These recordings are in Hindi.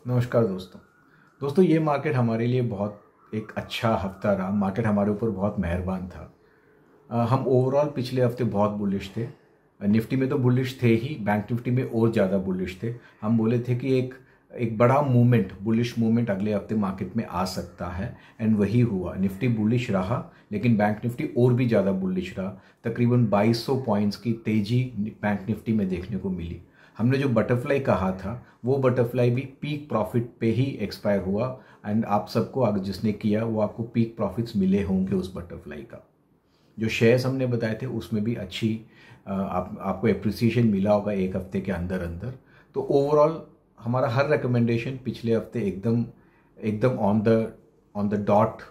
नमस्कार दोस्तों ये मार्केट हमारे लिए बहुत एक अच्छा हफ्ता रहा। मार्केट हमारे ऊपर बहुत मेहरबान था। हम ओवरऑल पिछले हफ्ते बहुत बुलिश थे। निफ्टी में तो बुलिश थे ही, बैंक निफ्टी में और ज़्यादा बुलिश थे। हम बोले थे कि एक बड़ा मूवमेंट, बुलिश मूवमेंट अगले हफ्ते मार्केट में आ सकता है, एंड वही हुआ। निफ्टी बुलिश रहा, लेकिन बैंक निफ्टी और भी ज़्यादा बुलिश रहा। तकरीबन 2200 पॉइंट्स की तेज़ी बैंक निफ्टी में देखने को मिली। हमने जो बटरफ्लाई कहा था वो बटरफ्लाई भी पीक प्रॉफिट पे ही एक्सपायर हुआ, एंड आप सबको अगर जिसने किया वो आपको पीक प्रॉफिट्स मिले होंगे उस बटरफ्लाई का। जो शेयर्स हमने बताए थे उसमें भी अच्छी आपको एप्रिसिएशन मिला होगा एक हफ्ते के अंदर अंदर। तो ओवरऑल हमारा हर रिकमेंडेशन पिछले हफ्ते एकदम एकदम ऑन द डॉट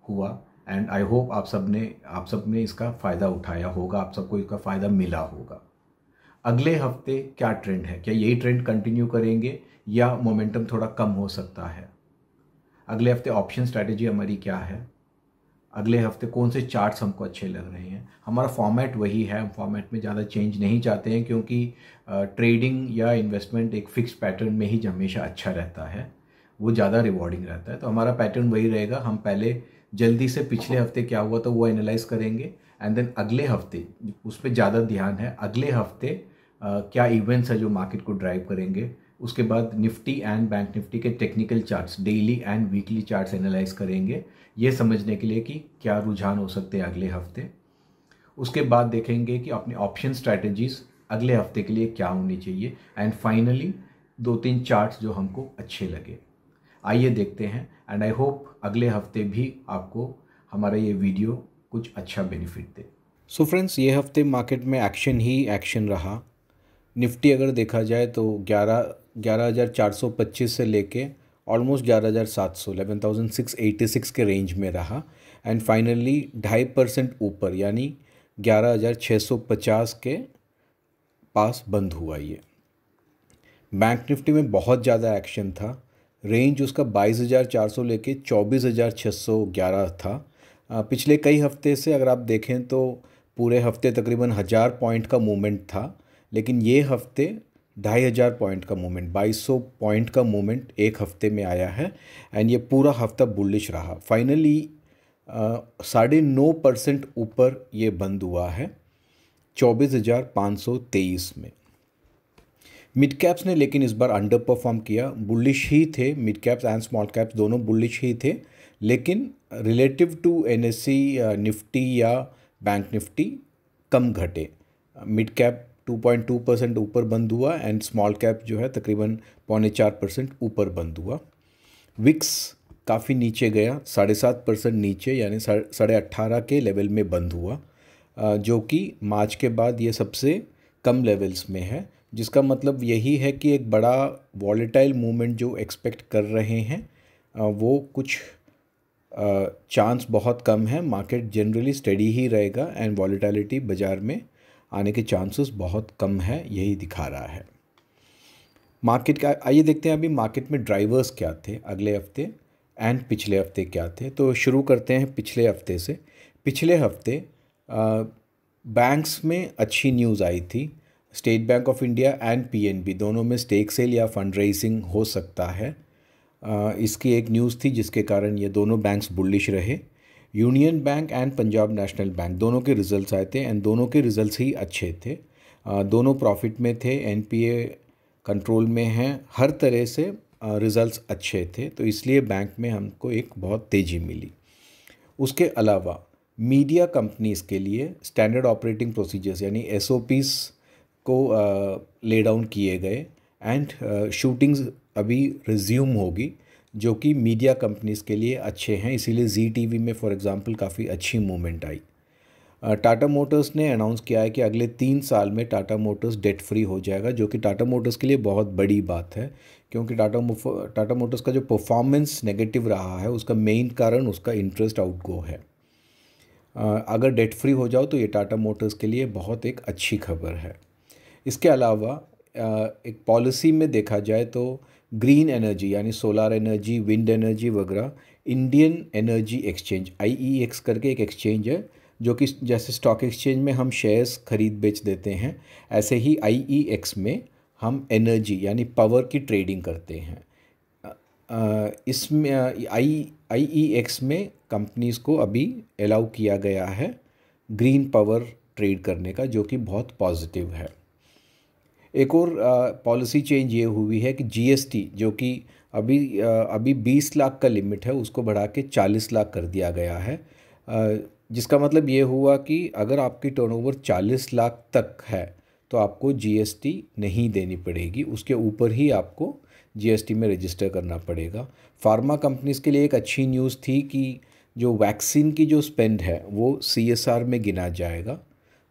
हुआ, एंड आई होप आप सबने इसका फ़ायदा उठाया होगा, आप सबको इसका फ़ायदा मिला होगा। अगले हफ्ते क्या ट्रेंड है, क्या यही ट्रेंड कंटिन्यू करेंगे या मोमेंटम थोड़ा कम हो सकता है? अगले हफ्ते ऑप्शन स्ट्रैटेजी हमारी क्या है? अगले हफ्ते कौन से चार्ट्स हमको अच्छे लग रहे हैं? हमारा फॉर्मेट वही है, हम फॉर्मेट में ज़्यादा चेंज नहीं चाहते हैं, क्योंकि ट्रेडिंग या इन्वेस्टमेंट एक फिक्स पैटर्न में ही हमेशा अच्छा रहता है, वो ज़्यादा रिवॉर्डिंग रहता है। तो हमारा पैटर्न वही रहेगा। हम पहले जल्दी से पिछले हफ्ते क्या हुआ तो वो एनालाइज करेंगे, एंड देन अगले हफ्ते उस पर ज़्यादा ध्यान है। अगले हफ्ते क्या इवेंट्स है जो मार्केट को ड्राइव करेंगे। उसके बाद निफ्टी एंड बैंक निफ्टी के technical charts, daily and weekly charts analyse करेंगे, ये समझने के लिए कि क्या रुझान हो सकते हैं अगले हफ्ते। उसके बाद देखेंगे कि अपने ऑप्शन स्ट्रैटेजीज अगले हफ्ते के लिए क्या होनी चाहिए, एंड फाइनली 2-3 चार्ट्स जो हमको अच्छे लगे। आइए देखते हैं, एंड आई होप अगले हफ्ते भी आपको हमारा ये वीडियो कुछ अच्छा बेनिफिट दे। सो फ्रेंड्स, ये हफ्ते मार्केट में एक्शन ही एक्शन रहा। निफ्टी अगर देखा जाए तो 11,425 से लेके ऑलमोस्ट 11,700 11,686 के रेंज में रहा, एंड फाइनली 2.5% ऊपर यानी 11,650 के पास बंद हुआ ये। बैंक निफ्टी में बहुत ज़्यादा एक्शन था। रेंज उसका 22,400 लेके 24,611 था। पिछले कई हफ्ते से अगर आप देखें तो पूरे हफ्ते तकरीबन 1,000 पॉइंट का मूवमेंट था, लेकिन ये हफ्ते 2,500 पॉइंट का मूवमेंट, 2,200 पॉइंट का मूवमेंट एक हफ्ते में आया है, एंड ये पूरा हफ्ता बुलिश रहा। फाइनली 9.5% ऊपर ये बंद हुआ है 24,523 में। मिड कैप्स ने लेकिन इस बार अंडर परफॉर्म किया। बुलिश ही थे, mid caps and small caps दोनों बुलिश ही थे, लेकिन रिलेटिव टू एनएससी निफ्टी या बैंक निफ्टी कम घटे। मिड कैप 2.2% ऊपर बंद हुआ, एंड स्मॉल कैप जो है तकरीबन 0.25% ऊपर बंद हुआ। विक्स काफ़ी नीचे गया, 7.5% नीचे यानी 18.5 के लेवल में बंद हुआ, जो कि मार्च के बाद ये सबसे कम लेवल्स में है, जिसका मतलब यही है कि एक बड़ा वॉलेटाइल मूवमेंट जो एक्सपेक्ट कर रहे हैं वो कुछ चांस बहुत कम है। मार्केट जनरली स्टेडी ही रहेगा, एंड वॉलेटिलिटी बाज़ार में आने के चांसेस बहुत कम है, यही दिखा रहा है मार्केट का। आइए देखते हैं अभी मार्केट में ड्राइवर्स क्या थे अगले हफ्ते एंड पिछले हफ्ते क्या थे। तो शुरू करते हैं पिछले हफ्ते से। पिछले हफ्ते बैंक्स में अच्छी न्यूज़ आई थी। State bank of India and PNB दोनों में स्टेक सेल या फंड रेजिंग हो सकता है। इसकी एक न्यूज़ थी जिसके कारण ये दोनों बैंक्स बुलिश रहे। Union bank and Punjab national bank दोनों के रिजल्ट्स आए थे, एंड दोनों के रिजल्ट्स ही अच्छे थे। दोनों प्रॉफिट में थे, एनपीए कंट्रोल में हैं, हर तरह से रिजल्ट्स अच्छे थे, तो इसलिए बैंक में हमको एक बहुत तेज़ी मिली। उसके अलावा मीडिया कंपनीज़ के लिए स्टैंडर्ड ऑपरेटिंग प्रोसीजर्स यानी एसओपीज़ को ले डाउन किए गए, एंड शूटिंग्स अभी रिज्यूम होगी, जो कि मीडिया कंपनीज़ के लिए अच्छे हैं। इसीलिए जी टीवी में फॉर एग्जांपल काफ़ी अच्छी मूवमेंट आई। टाटा मोटर्स ने अनाउंस किया है कि अगले 3 साल में टाटा मोटर्स डेट फ्री हो जाएगा, जो कि टाटा मोटर्स के लिए बहुत बड़ी बात है, क्योंकि टाटा मोटर्स का जो परफॉर्मेंस नेगेटिव रहा है उसका मेन कारण उसका इंटरेस्ट आउटगो है। अगर डेट फ्री हो जाओ तो ये टाटा मोटर्स के लिए बहुत एक अच्छी खबर है। इसके अलावा एक पॉलिसी में देखा जाए तो ग्रीन एनर्जी यानी सोलार एनर्जी, विंड एनर्जी वगैरह, इंडियन एनर्जी एक्सचेंज IEX करके एक एक्सचेंज है जो कि जैसे स्टॉक एक्सचेंज में हम शेयर्स खरीद बेच देते हैं, ऐसे ही IEX में हम एनर्जी यानी पावर की ट्रेडिंग करते हैं। इसमें IEX में कंपनीज़ को अभी अलाउ किया गया है ग्रीन पावर ट्रेड करने का, जो कि बहुत पॉजिटिव है। एक और पॉलिसी चेंज ये हुई है कि GST, जो कि अभी 20 लाख का लिमिट है, उसको बढ़ा के 40 लाख कर दिया गया है। जिसका मतलब ये हुआ कि अगर आपकी टर्नओवर 40 लाख तक है तो आपको GST नहीं देनी पड़ेगी, उसके ऊपर ही आपको GST में रजिस्टर करना पड़ेगा। फार्मा कंपनीज़ के लिए एक अच्छी न्यूज़ थी कि जो वैक्सीन की जो स्पेंड है वो CSR में गिना जाएगा,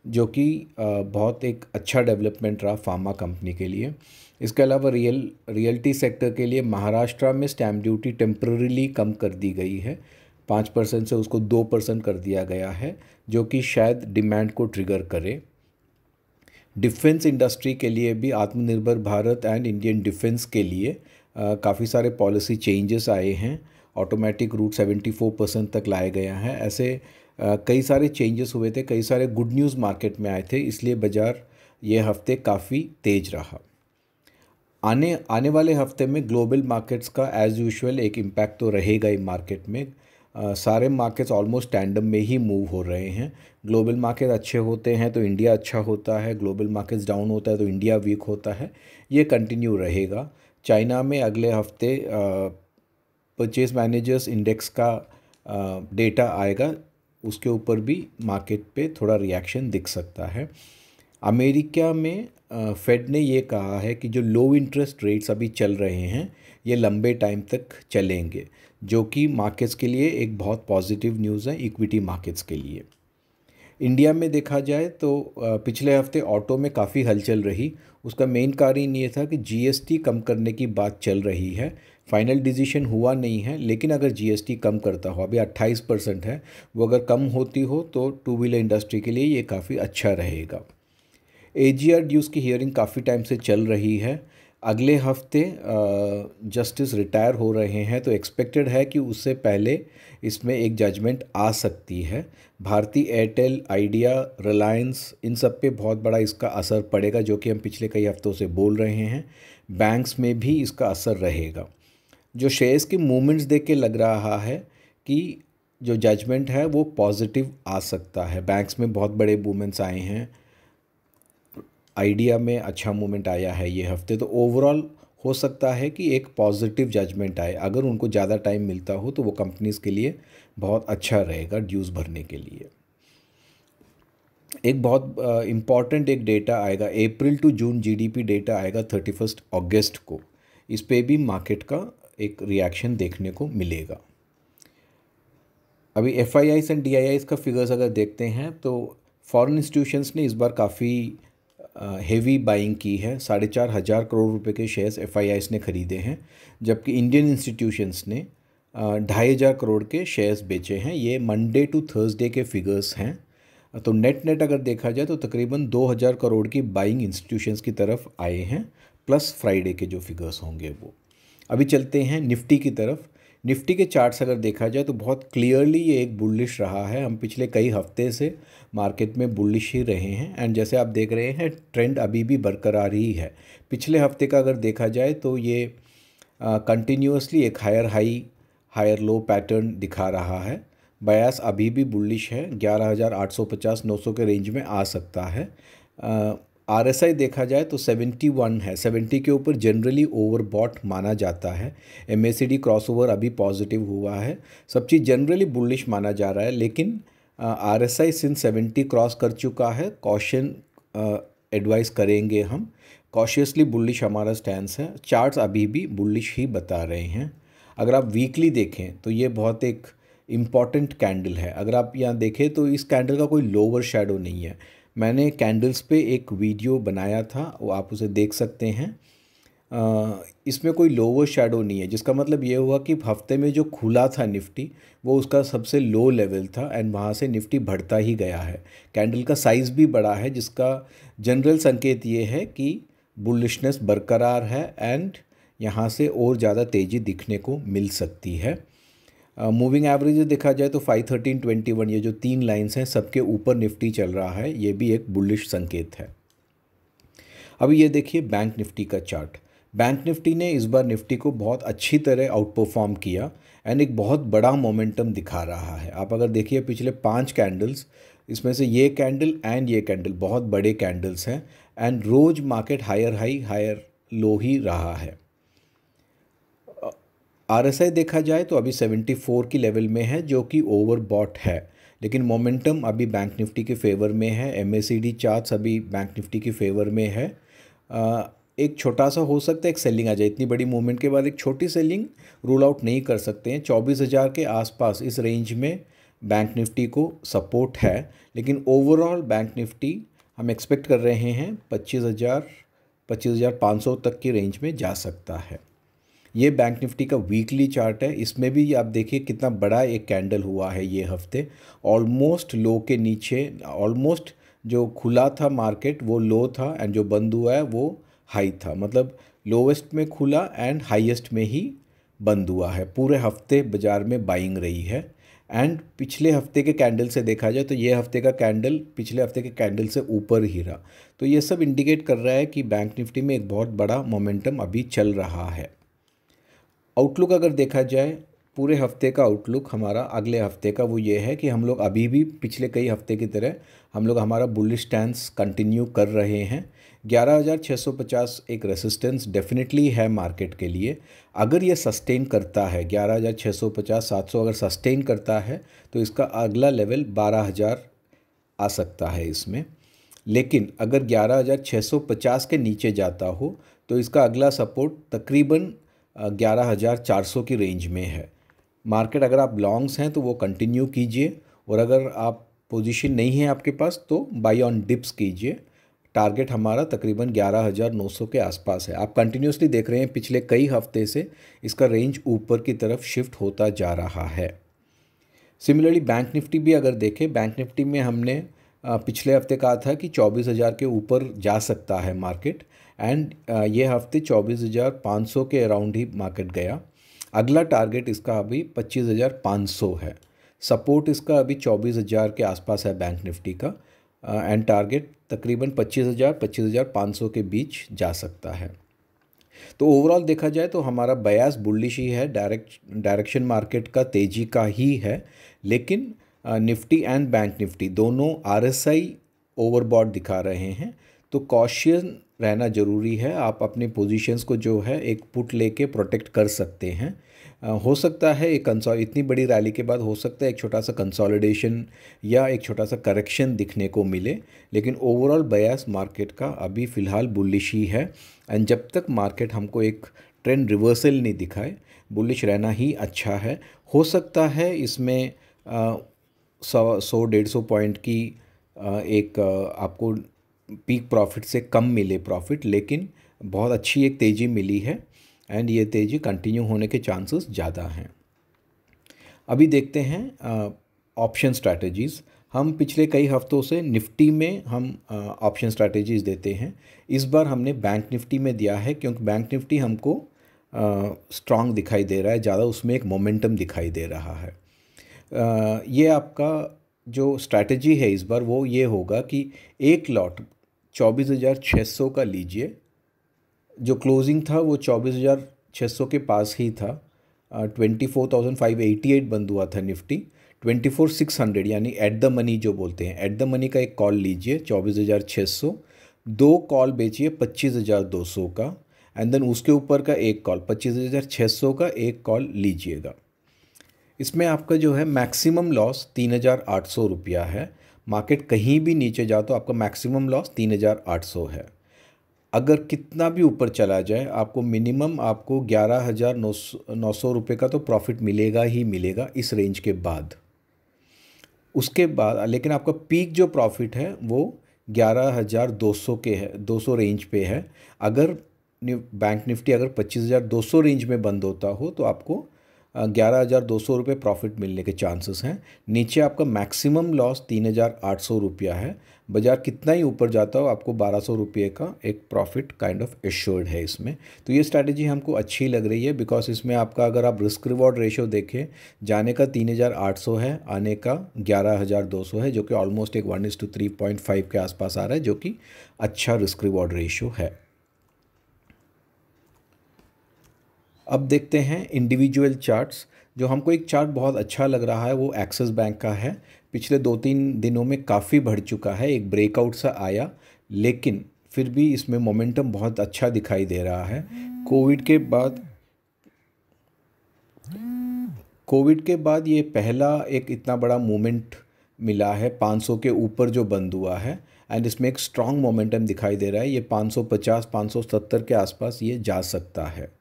जो कि बहुत एक अच्छा डेवलपमेंट रहा फार्मा कंपनी के लिए। इसके अलावा रियल्टी सेक्टर के लिए महाराष्ट्र में स्टैम्प ड्यूटी टेम्पररीली कम कर दी गई है, 5% से उसको 2% कर दिया गया है, जो कि शायद डिमांड को ट्रिगर करे। डिफेंस इंडस्ट्री के लिए भी आत्मनिर्भर भारत एंड इंडियन डिफेंस के लिए काफ़ी सारे पॉलिसी चेंजेस आए हैं। ऑटोमेटिक रूट 74% तक लाया गया है। ऐसे कई सारे चेंजेस हुए थे, कई सारे गुड न्यूज़ मार्केट में आए थे, इसलिए बाज़ार ये हफ्ते काफ़ी तेज रहा। आने वाले हफ्ते में ग्लोबल मार्केट्स का एज़ यूजुअल एक इम्पैक्ट तो रहेगा ही मार्केट में। सारे मार्केट्स ऑलमोस्ट टैंडम में ही मूव हो रहे हैं। ग्लोबल मार्केट अच्छे होते हैं तो इंडिया अच्छा होता है, ग्लोबल मार्केट्स डाउन होता है तो इंडिया वीक होता है। ये कंटिन्यू रहेगा। चाइना में अगले हफ्ते परचेज मैनेजर्स इंडेक्स का डेटा आएगा, उसके ऊपर भी मार्केट पे थोड़ा रिएक्शन दिख सकता है। अमेरिका में फेड ने ये कहा है कि जो लो इंटरेस्ट रेट्स अभी चल रहे हैं ये लंबे टाइम तक चलेंगे, जो कि मार्केट्स के लिए एक बहुत पॉजिटिव न्यूज़ है, इक्विटी मार्केट्स के लिए। इंडिया में देखा जाए तो पिछले हफ्ते ऑटो में काफ़ी हलचल रही। उसका मेन कारण ये था कि GST कम करने की बात चल रही है। फाइनल डिसीजन हुआ नहीं है, लेकिन अगर GST कम करता हो, अभी 28% है, वो अगर कम होती हो तो टू व्हीलर इंडस्ट्री के लिए ये काफ़ी अच्छा रहेगा। AGR ड्यूज़ की हियरिंग काफ़ी टाइम से चल रही है। अगले हफ्ते जस्टिस रिटायर हो रहे हैं, तो एक्सपेक्टेड है कि उससे पहले इसमें एक जजमेंट आ सकती है। भारती एयरटेल, आइडिया, रिलायंस, इन सब पे बहुत बड़ा इसका असर पड़ेगा, जो कि हम पिछले कई हफ्तों से बोल रहे हैं। बैंक्स में भी इसका असर रहेगा। जो शेयर्स की मूवमेंट्स देख के लग रहा है कि जो जजमेंट है वो पॉजिटिव आ सकता है। बैंक्स में बहुत बड़े मूवमेंट्स आए हैं, आइडिया में अच्छा मूवमेंट आया है ये हफ्ते, तो ओवरऑल हो सकता है कि एक पॉजिटिव जजमेंट आए। अगर उनको ज़्यादा टाइम मिलता हो तो वो कंपनीज़ के लिए बहुत अच्छा रहेगा ड्यूज़ भरने के लिए। एक बहुत इम्पॉर्टेंट एक डेटा आएगा, अप्रैल टू जून GDP डेटा आएगा 31 अगस्त को। इस पे भी मार्केट का एक रिएक्शन देखने को मिलेगा। अभी FIIs एंड DIIs का फिगर्स अगर देखते हैं तो फॉरेन इंस्टीट्यूशंस ने इस बार काफ़ी हेवी बाइंग की है। 4,500 करोड़ रुपए के शेयर्स FIIs ने खरीदे हैं, जबकि इंडियन इंस्टीट्यूशंस ने 2,500 करोड़ के शेयर्स बेचे हैं। ये मंडे टू थर्सडे के फिगर्स हैं। तो नेट अगर देखा जाए तो तकरीबन 2,000 करोड़ की बाइंग इंस्टीट्यूशंस की तरफ आए हैं, प्लस फ्राइडे के जो फिगर्स होंगे वो। अभी चलते हैं निफ्टी की तरफ। निफ्टी के चार्ट्स अगर देखा जाए तो बहुत क्लियरली ये एक बुलिश रहा है। हम पिछले कई हफ्ते से मार्केट में बुलिश ही रहे हैं, एंड जैसे आप देख रहे हैं ट्रेंड अभी भी बरकरार ही है। पिछले हफ्ते का अगर देखा जाए तो ये कंटिन्यूसली एक higher high higher low pattern दिखा रहा है। बयास अभी भी बुलिश है, 11,850-900 के रेंज में आ सकता है। RSI देखा जाए तो 71 है, 70 के ऊपर जनरली ओवरबॉट माना जाता है। MACD क्रॉसओवर अभी पॉजिटिव हुआ है, सब चीज़ जनरली बुलिश माना जा रहा है, लेकिन RSI सिंस 70 क्रॉस कर चुका है, कॉशन एडवाइस करेंगे हम। कॉशियसली बुलिश हमारा स्टैंस है। चार्ट्स अभी भी बुलिश ही बता रहे हैं। अगर आप वीकली देखें तो ये बहुत एक इम्पॉर्टेंट कैंडल है। अगर आप यहाँ देखें तो इस कैंडल का कोई लोअर शैडो नहीं है। मैंने कैंडल्स पे एक वीडियो बनाया था, वो आप उसे देख सकते हैं। इसमें कोई लोअर शैडो नहीं है, जिसका मतलब ये हुआ कि हफ्ते में जो खुला था निफ्टी वो उसका सबसे लो लेवल था, एंड वहाँ से निफ्टी बढ़ता ही गया है। कैंडल का साइज़ भी बड़ा है, जिसका जनरल संकेत ये है कि बुलिशनेस बरकरार है, एंड यहाँ से और ज़्यादा तेज़ी दिखने को मिल सकती है। मूविंग एवरेज देखा जाए तो 513.21 ये जो 3 लाइंस हैं सबके ऊपर निफ्टी चल रहा है, ये भी एक बुलिश संकेत है। अभी ये देखिए बैंक निफ्टी का चार्ट। बैंक निफ्टी ने इस बार निफ्टी को बहुत अच्छी तरह आउट परफॉर्म किया एंड एक बहुत बड़ा मोमेंटम दिखा रहा है। आप अगर देखिए पिछले 5 कैंडल्स, इसमें से ये कैंडल एंड ये कैंडल बहुत बड़े कैंडल्स हैं एंड रोज market higher high higher low ही रहा है। आरएसआई देखा जाए तो अभी 74 की लेवल में है जो कि ओवरबॉट है, लेकिन मोमेंटम अभी बैंक निफ्टी के फेवर में है। एमएसीडी चार्ट्स अभी बैंक निफ्टी के फेवर में है। एक छोटा सा हो सकता है एक सेलिंग आ जाए, इतनी बड़ी मूवमेंट के बाद एक छोटी सेलिंग रूल आउट नहीं कर सकते हैं। 24,000 के आसपास इस रेंज में बैंक निफ्टी को सपोर्ट है, लेकिन ओवरऑल बैंक निफ्टी हम एक्सपेक्ट कर रहे हैं 25,500 तक की रेंज में जा सकता है। ये बैंक निफ्टी का वीकली चार्ट है। इसमें भी आप देखिए कितना बड़ा एक कैंडल हुआ है ये हफ्ते, ऑलमोस्ट लो के नीचे, ऑलमोस्ट जो खुला था मार्केट वो लो था एंड जो बंद हुआ है वो हाई था, मतलब लोवेस्ट में खुला एंड हाईएस्ट में ही बंद हुआ है। पूरे हफ्ते बाज़ार में बाइंग रही है एंड पिछले हफ्ते के कैंडल से देखा जाए तो ये हफ्ते का कैंडल पिछले हफ्ते के कैंडल से ऊपर ही रहा, तो ये सब इंडिकेट कर रहा है कि बैंक निफ्टी में एक बहुत बड़ा मोमेंटम अभी चल रहा है। आउटलुक अगर देखा जाए पूरे हफ्ते का आउटलुक हमारा अगले हफ्ते का वो ये है कि हम लोग अभी भी पिछले कई हफ्ते की तरह हम लोग हमारा बुलिश स्टैंस कंटिन्यू कर रहे हैं। 11,650 एक रेसिस्टेंस डेफिनेटली है मार्केट के लिए। अगर ये सस्टेन करता है 11,650 700 अगर सस्टेन करता है तो इसका अगला लेवल 12,000 आ सकता है इसमें। लेकिन अगर 11,650 के नीचे जाता हो तो इसका अगला सपोर्ट तकरीबन 11,400 की रेंज में है। मार्केट अगर आप लॉन्ग्स हैं तो वो कंटिन्यू कीजिए, और अगर आप पोजीशन नहीं है आपके पास तो बाई ऑन डिप्स कीजिए। टारगेट हमारा तकरीबन 11,900 के आसपास है। आप कंटिन्यूसली देख रहे हैं पिछले कई हफ्ते से इसका रेंज ऊपर की तरफ शिफ्ट होता जा रहा है। सिमिलरली बैंक निफ्टी भी अगर देखें, बैंक निफ्टी में हमने पिछले हफ्ते कहा था कि 24,000 के ऊपर जा सकता है मार्केट एंड ये हफ्ते 24,500 के अराउंड ही मार्केट गया। अगला टारगेट इसका अभी 25,500 है। सपोर्ट इसका अभी 24,000 के आसपास है बैंक निफ्टी का एंड टारगेट तकरीबन 25,000-25,500 के बीच जा सकता है। तो ओवरऑल देखा जाए तो हमारा बयास बुलिश ही है, डायरेक्शन मार्केट का तेज़ी का ही है, लेकिन निफ्टी एंड बैंक निफ्टी दोनों आरएसआई ओवरबॉट दिखा रहे हैं, तो कॉशियस रहना ज़रूरी है। आप अपने पोजीशंस को जो है एक पुट लेके प्रोटेक्ट कर सकते हैं। हो सकता है एक इतनी बड़ी रैली के बाद हो सकता है एक छोटा सा कंसोलिडेशन या एक छोटा सा करेक्शन दिखने को मिले, लेकिन ओवरऑल बयास मार्केट का अभी फ़िलहाल बुलिश ही है एंड जब तक मार्केट हमको एक ट्रेंड रिवर्सल नहीं दिखाए बुलिश रहना ही अच्छा है। हो सकता है इसमें 100-150 पॉइंट की एक आपको पीक प्रॉफिट से कम मिले प्रॉफिट, लेकिन बहुत अच्छी एक तेज़ी मिली है एंड ये तेज़ी कंटिन्यू होने के चांसेस ज़्यादा हैं। अभी देखते हैं ऑप्शन स्ट्रैटेजीज़। हम पिछले कई हफ्तों से निफ्टी में हम ऑप्शन स्ट्रैटेजीज़ देते हैं। इस बार हमने बैंक निफ्टी में दिया है क्योंकि बैंक निफ्टी हमको स्ट्रॉन्ग दिखाई दे रहा है, ज़्यादा उसमें एक मोमेंटम दिखाई दे रहा है। ये आपका जो स्ट्रैटेजी है इस बार वो ये होगा कि एक लॉट 24,600 का लीजिए। जो क्लोजिंग था वो 24,600 के पास ही था। 24,588 बंद हुआ था निफ्टी। 24,600 यानी एट द मनी जो बोलते हैं, एट द मनी का एक कॉल लीजिए 24,600। 2 कॉल बेचिए 25,200 का एंड देन उसके ऊपर का एक कॉल 25,600 का एक कॉल लीजिएगा। इसमें आपका जो है मैक्सिमम लॉस 3,800 रुपया है। मार्केट कहीं भी नीचे जाओ तो आपका मैक्सिमम लॉस 3,800 है। अगर कितना भी ऊपर चला जाए आपको मिनिमम आपको 11,900 रुपये का तो प्रॉफिट मिलेगा ही मिलेगा इस रेंज के बाद। उसके बाद लेकिन आपका पीक जो प्रॉफिट है वो 11,200 के है, 200 रेंज पे है। अगर बैंक निफ्टी अगर 25,200 रेंज में बंद होता हो तो आपको 11,200 रुपये प्रॉफिट मिलने के चांसेस हैं। नीचे आपका मैक्सिमम लॉस 3,800 रुपया है। बाजार कितना ही ऊपर जाता हो आपको 1,200 रुपये का एक प्रॉफिट काइंड ऑफ एश्योर्ड है इसमें। तो ये स्ट्रैटेजी हमको अच्छी लग रही है, बिकॉज इसमें आपका अगर आप रिस्क रिवॉर्ड रेशो देखें, जाने का 3,800 है, आने का 11,200 है, जो कि ऑलमोस्ट एक 1:3.5 के आसपास आ रहा है, जो कि अच्छा रिस्क रिवॉर्ड रेशो है। अब देखते हैं इंडिविजुअल चार्ट्स। जो हमको एक चार्ट बहुत अच्छा लग रहा है वो एक्सिस बैंक का है। पिछले 2-3 दिनों में काफ़ी बढ़ चुका है, एक ब्रेकआउट सा आया, लेकिन फिर भी इसमें मोमेंटम बहुत अच्छा दिखाई दे रहा है। कोविड के बाद ये पहला एक इतना बड़ा मूवमेंट मिला है 500 के ऊपर जो बंद हुआ है, एंड इसमें एक स्ट्रॉन्ग मोमेंटम दिखाई दे रहा है। ये 550 570 के आसपास ये जा सकता है।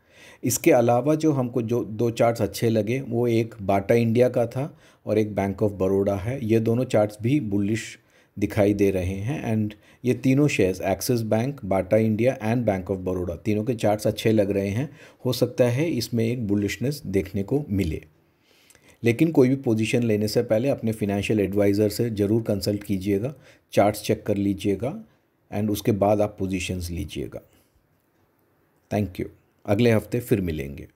इसके अलावा जो हमको जो 2 चार्ट्स अच्छे लगे वो एक बाटा इंडिया का था और एक बैंक ऑफ बड़ौदा है। ये दोनों चार्ट्स भी बुलिश दिखाई दे रहे हैं, एंड ये तीनों shares axis bank, Bata India and bank of Baroda, तीनों के चार्ट्स अच्छे लग रहे हैं। हो सकता है इसमें एक बुलिशनेस देखने को मिले, लेकिन कोई भी पोजीशन लेने से पहले अपने फिनेंशियल एडवाइज़र से ज़रूर कंसल्ट कीजिएगा, चार्ट्स चेक कर लीजिएगा, एंड उसके बाद आप पोजीशंस लीजिएगा। Thank you. अगले हफ्ते फिर मिलेंगे।